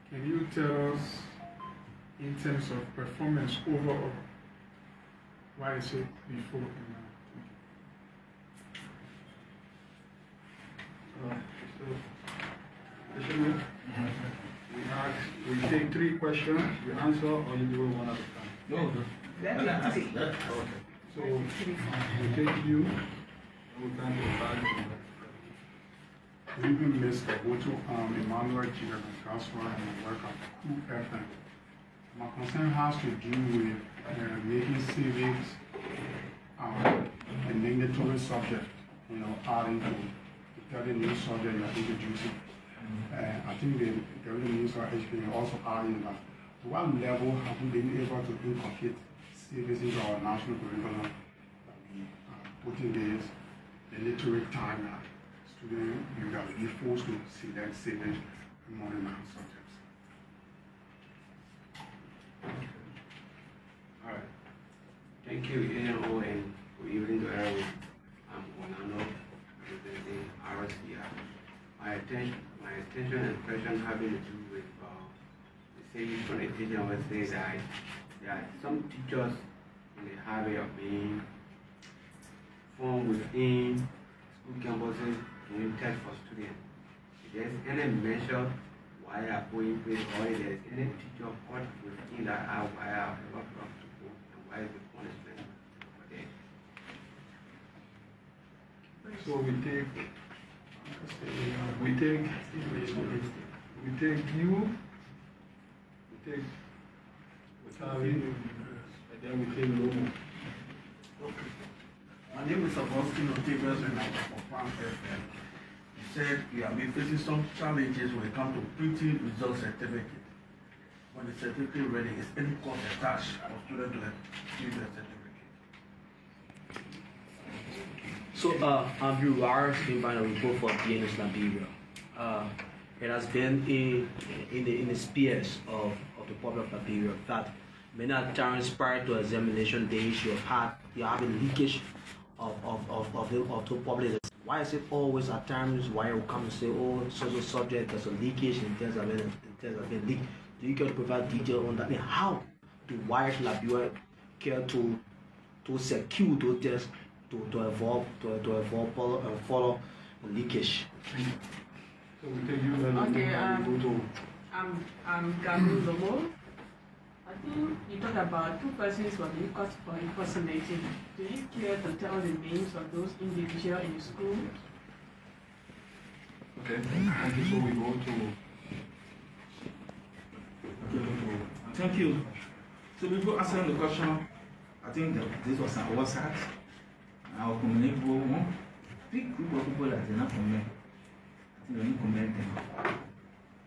Can you tell us, in terms of performance overall, why is it before and now? We take 3 questions, you answer, or you do one at a time? No. Okay. So we take you, and we can go back. Good evening, Mr. Boto, Emmanuel G. Transfer and work at Cool FM. My concern has to do with making civics a mandatory subject adding to every new subject you are introducing. I think the Minister of Education also adding that to what level have we been able to inculcate civics into our national curriculum, that we putting this the literary time that students you got to be forced to select civics and modern math subjects. All right. Thank you, ANO, and good evening to everyone. I'm Onano, representing RSCI. My attention and question having to do with the civics connotation. I would say that there are some teachers in the habit of being formed within school campuses doing tests for students. If there's any measure why I put in place, or if there's any teacher caught within that why I have not brought to go, and why is the punishment for that? So we take and then we take Lomo. Okay. My name is Augustine Octavius and I'm from Farm FM. He said we have been facing some challenges when it comes to printing result certificate. When the certificate ready, is any cost attached for student to achieve the certificate? So, I'm Ruar, being by the report for DNS Liberia. It has been in the spheres of the public of Liberia that many times prior to examination days you have a leakage of the public. Why is it always at times why you come and say, oh, social subject there's a leakage in terms of being leaked? Do you care to provide detail on that? And how do WAEC Liberia care to secure those tests to avoid follow leakage? So we take you then. Okay, I'm Gamu Lomo. I think you talked about 2 persons were being caught for impersonating. Do you care to tell the names of those individuals in the school? Okay, thank you. So we go to. Thank you. So before answering the question, I think that this was an oversight. Our community will pick group of people that did not comment. I think we need to comment them.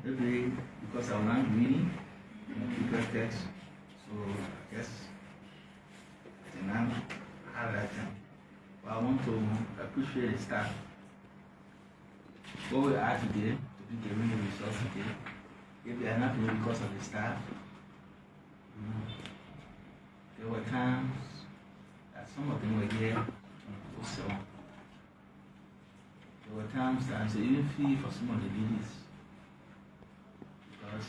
Maybe because I was not reading bigger text, so I guess I think I'm highlight them. But I want to appreciate the staff. What we are today to be given the results today. If they are not doing because of the staff, there were times that some of them were here on 07. There were times that I even feel for some of the ladies because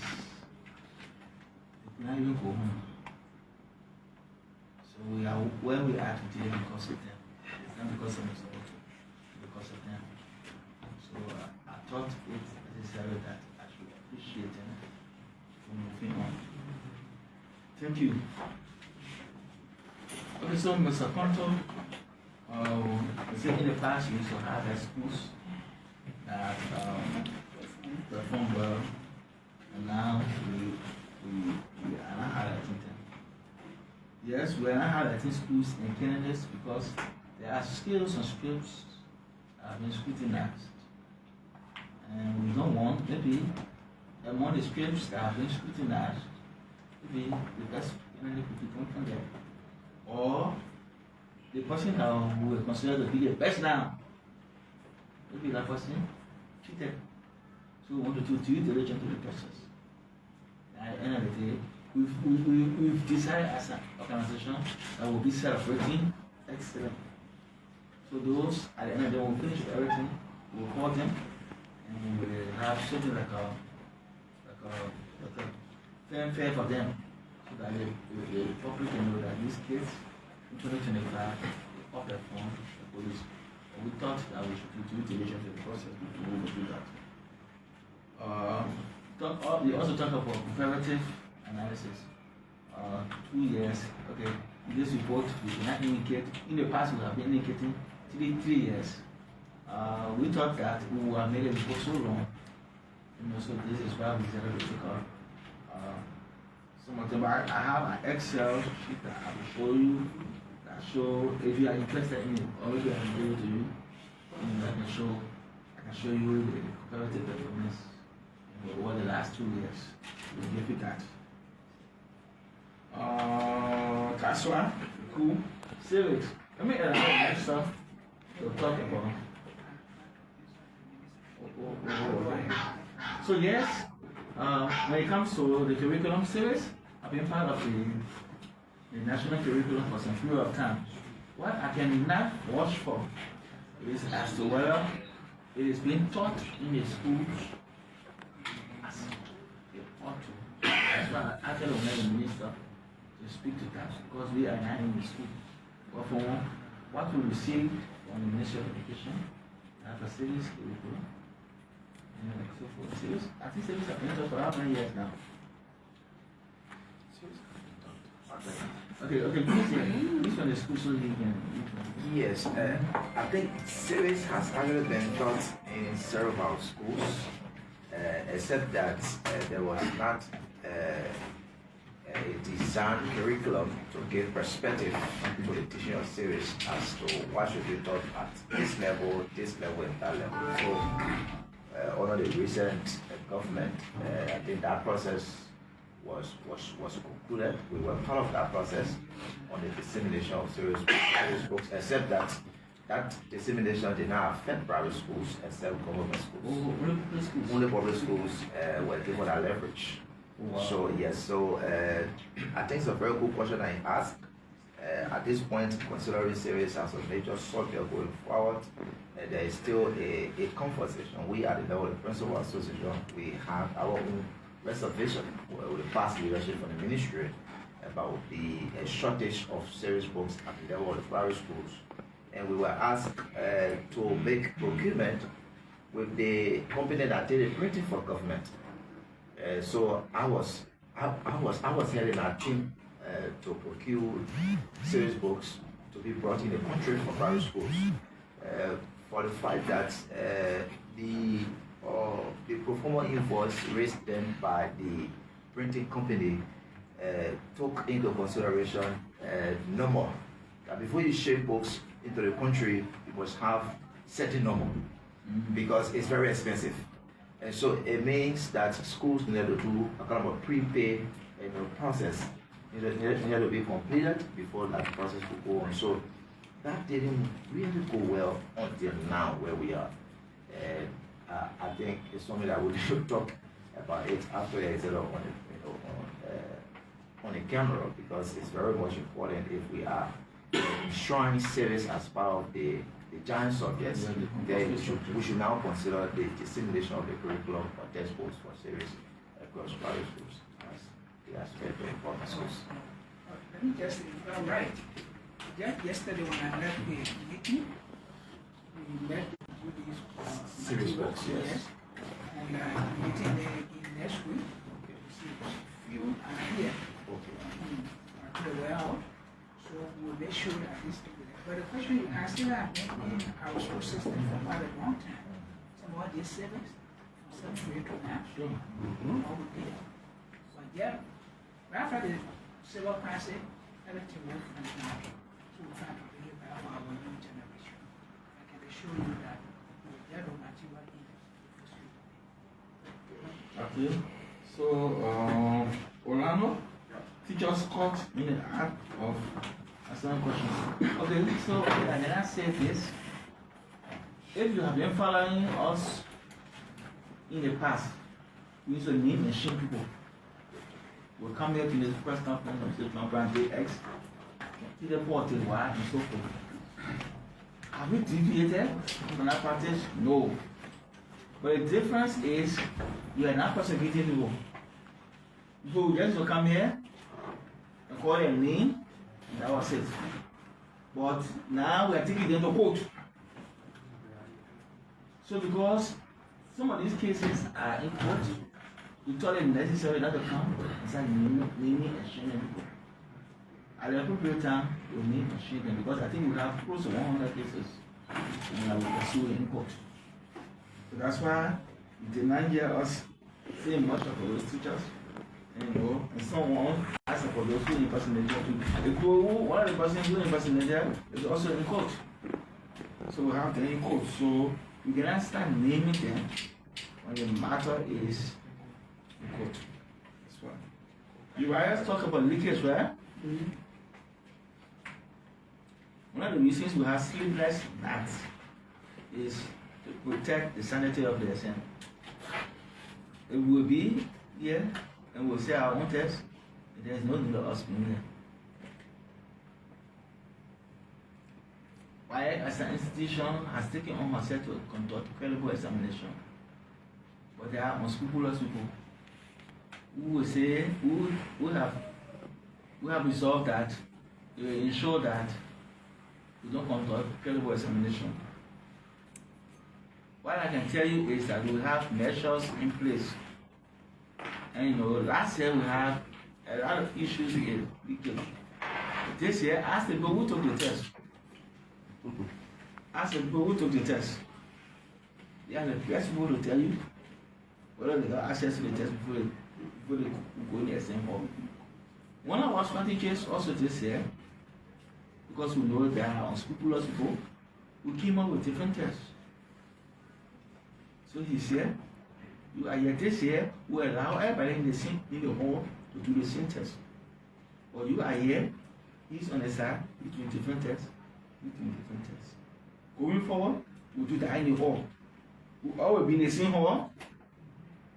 they could not even go home. So we are where we are today because of them. It's not because of us, it's because of them. So I thought it's necessary that I should appreciate them for moving on. Thank you. Okay, so Mr. Conto, in the past we used to have schools that perform well, and now we are not highlighting them. Yes, we are not highlighting schools and candidates because there are skills and scripts that have been scrutinized. And we don't want, maybe among the scripts that have been scrutinized, maybe the best candidate could be coming from there. Or the person who will consider to be the best now, maybe that person cheated. So we want to do due diligence to the process. At the end of the day, we've decided as an organization that we'll be celebrating excellent. So those at the end of the day, when we finish with everything, we'll call them and we will have something like a fair for them, so that the public can know that these kids in 2025 of the form the police. We thought that we should do due diligence in the process before we do that. We also talk about comparative analysis. 2 years, okay, in this report we did not indicate, in the past we have been indicating 3 years. We thought that we would have made a report so long, so this is why we decided to take some of them. I have an Excel sheet that I will show you, that show, if you are interested in it, or maybe I can give it to you. And I can show you the comparative performance over the last 2 years. We'll give you that. Kaswa, cool. Serious. Let me add stuff to talk about. So yes, when it comes to the curriculum series, I've been part of the national curriculum for some period of time. What I cannot watch for is as to whether it is being taught in the schools as it ought to. That's why I tell the minister to speak to that, because we are not in the school. But for what we receive from the Ministry of Education, I have a series curriculum. And so forth. Series, I think series have been taught for how many years now? Okay, this one is school, so you can. Yes, I think series has actually been taught in several schools, except that there was not a designed curriculum to give perspective to the teaching of series as to what should be taught at this level, and that level. So, under the recent government, I think that process was concluded. We were part of that process on the dissemination of serious books, except that dissemination did not affect private schools except government schools. Only public schools were given that leverage. Wow. So yes, I think it's a very good question I asked. At this point, considering series as a major subject going forward, there is still a conversation. We at the level of the Principal Association, we have our own reservation with the past leadership from the ministry about the shortage of series books at the level of the private schools. And we were asked to make procurement with the company that did the printing for government. So I was heading our team to procure series books to be brought in the country for private schools. For the fact that the pro forma invoice raised then by the printing company took into consideration number. That before you ship books into the country, you must have certain number because it's very expensive. And so it means that schools need to do a kind of a prepaid process. It needed to be completed before that process would go on. So that didn't really go well until now where we are. And I think it's something that we should talk about it after instead of on the camera, because it's very much important if we are ensuring service as part of the giant subjects. Then we should now consider the dissemination of the curriculum or textbooks for service across private schools as the aspect of public schools. Let me just say, if I'm right, just yesterday when I left the meeting, we met with these series books, yes. And meeting again next week. Okay. See, few are here. Okay. They were out, so we'll make sure that this thing. But the question you asked, I've been in our school system for quite a long time. Some of these service from 7th grade to now. Sure. All the data. But yeah, after the civil crisis, everything went from now. So we're trying to bring it back for our new generation. I can assure you that we will get a material in Okay. So, Orlando, teachers caught in the act of asking questions. Okay, so can I say this? If you have been following us in the past, we used to name and shame people. We'll come here to this press conference and say, "My brand X, to the port till Y, and so forth." Have we deviated from that practice? No. But the difference is, you are not persecuting people. So just to come here and call your name, and that was it. But now we are taking them to court. So because some of these cases are in court, we thought it necessary not to come and start naming and shaming people. At the appropriate time, we'll name and shame them, because I think we have close to 100 cases and we will pursue in court. So that's why you did not hear us say much of those teachers, and someone asking for those who impersonate too. If one of the persons who impersonate is also in court. So we have them in court. So we cannot start naming them when the matter is in court. That's why. You guys talk about leakage, right? Mm-hmm. One of the reasons we have sleepless nights is to protect the sanity of the SM. It will be here and we'll say our own test, there's no need of us being there. WAEC as an institution has taken on herself to conduct credible examination. But there are unscrupulous people who will say, who have resolved that they will ensure that we don't conduct credible examination. What I can tell you is that we have measures in place. And you know, last year we had a lot of issues with leakage. This year, ask the people who took the test. Ask the people who took the test. They are the best people to tell you whether they got access to the test before they go in the SM hall. One of our strategies also this year, because we know there are unscrupulous people, we came up with different tests. So this year, you are here this year, we allow everybody in the hall to do the same test. But you are here, he's on the side, between different tests. Going forward, we'll do that in the hall. We'll always be in the same hall,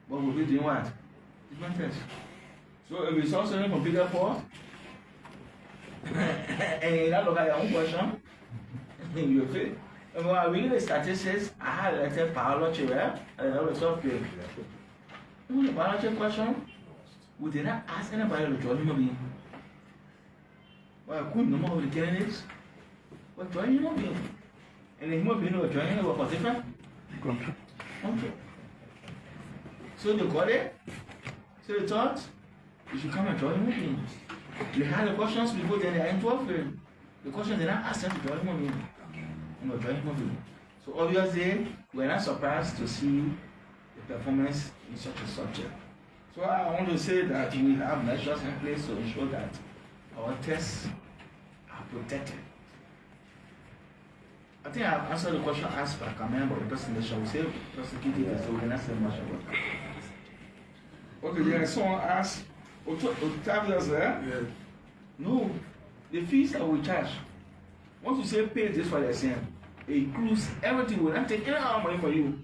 but we'll be doing what? Different tests. So if it's also from bigger for, and you not look at your own question, you'll fail. And when I read the statistics, I had a letter biology, right? And I was software. When the biology question, we did not ask anybody to join human being. Well, I couldn't know what the candidates. But join human being. And the human being were joining over for different country. So they got it. So they thought you should come and join human beings. They had the questions before then they are in 12th grade. The questions they not asked them to join human being. And we're joining human being. So obviously we're not surprised to see the performance in such a subject. So I want to say that we have measures in place to ensure that our tests are protected. I think I've answered the question asked by Kamel about the presentation. We say prosecuted, so we cannot say much about that. Okay, there is someone asked, Octavius there? Yeah. No, the fees that we charge. Once you say pay this for the exam, it includes everything. We don't take any amount of money for you.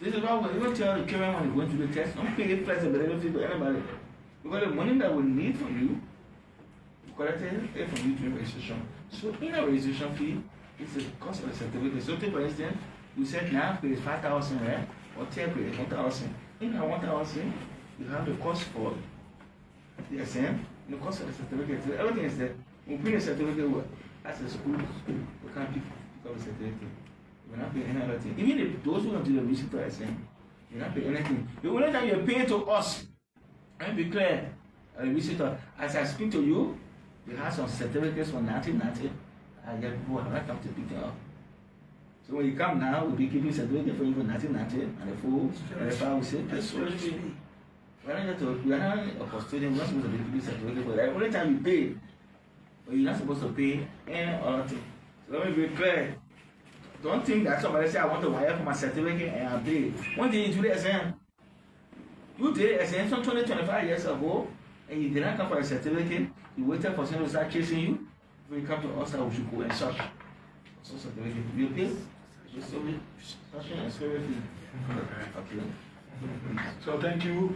This is why we even tell the children when they go to the test, don't pay flexibility fee to anybody. Because the money that we need from you, we collected it from you during registration. So in a registration fee, it's the cost of the certificate. So take for instance, we said now pay 5,000, right? Or 10 pay 1,000. In that 1,000, you have the cost for the exam, and the cost of the certificate. So everything is there. We bring the certificate as a school, we can't pick up the certificate. We're not paying any other thing. Even if those who don't do the visit to exam, you're not paying anything. The only time you're paying to us, and be clear, a visitor, as I speak to you, we have some certificates from 1990. And yet people have not come to pick them up. So when you come now, we'll be keeping certificate for you for 1990 and the full and the file will say, that's so free. We are not a custodian, we're not supposed to be keeping certificate for that. Only time you pay, but you're not supposed to pay any other thing. So let me be clear. Don't think that somebody say I want to wire for my certificate and I pay. When did you do the exam? You did the exam some 20, 25 years ago and you did not come for a certificate, you waited for someone to start chasing you. When you come to us, we should go and search. So certificate. You pay? Searching and security. Okay. So thank you.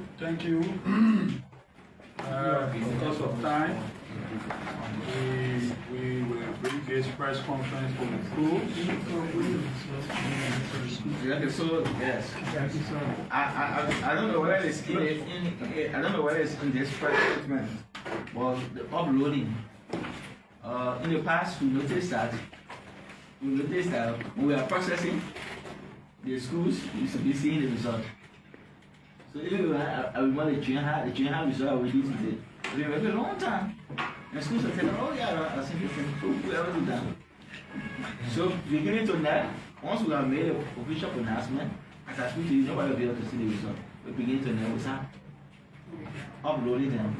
Because of time, we will bring this press conference to the close. So yes, I don't know whether it's in this press statement, but the uploading. In the past, we noticed that when we are processing, the schools used to be seeing the result. So even when I remember the junior result already today. It was a very long time. And schools are saying, oh yeah, I think we already done. So beginning to now, once we have made an official pronouncement, as I speak to you, nobody will be able to see the result. We begin to now, we start uploading them.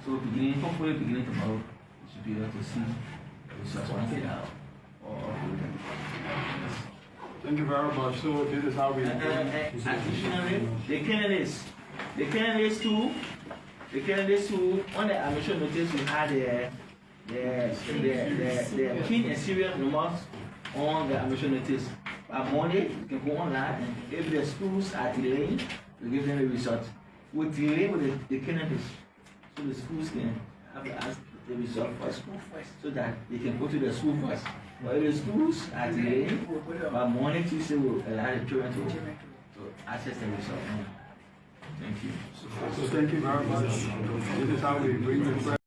So hopefully beginning tomorrow, we should be able to see the results once they are all uploaded. Thank you very much. So this is how we. Additionally, the candidates too, on the admission notice we had the keen and serious remarks on the admission notice. By Monday, you can go online and if the schools are delaying, we give them a result. We delay with the candidates, so the schools can have to ask the result first, so that they can go to the school first. But if the schools are delaying, by Monday, Tuesday, we'll allow the children to access the result. Thank you. So thank you very much. This is how we bring the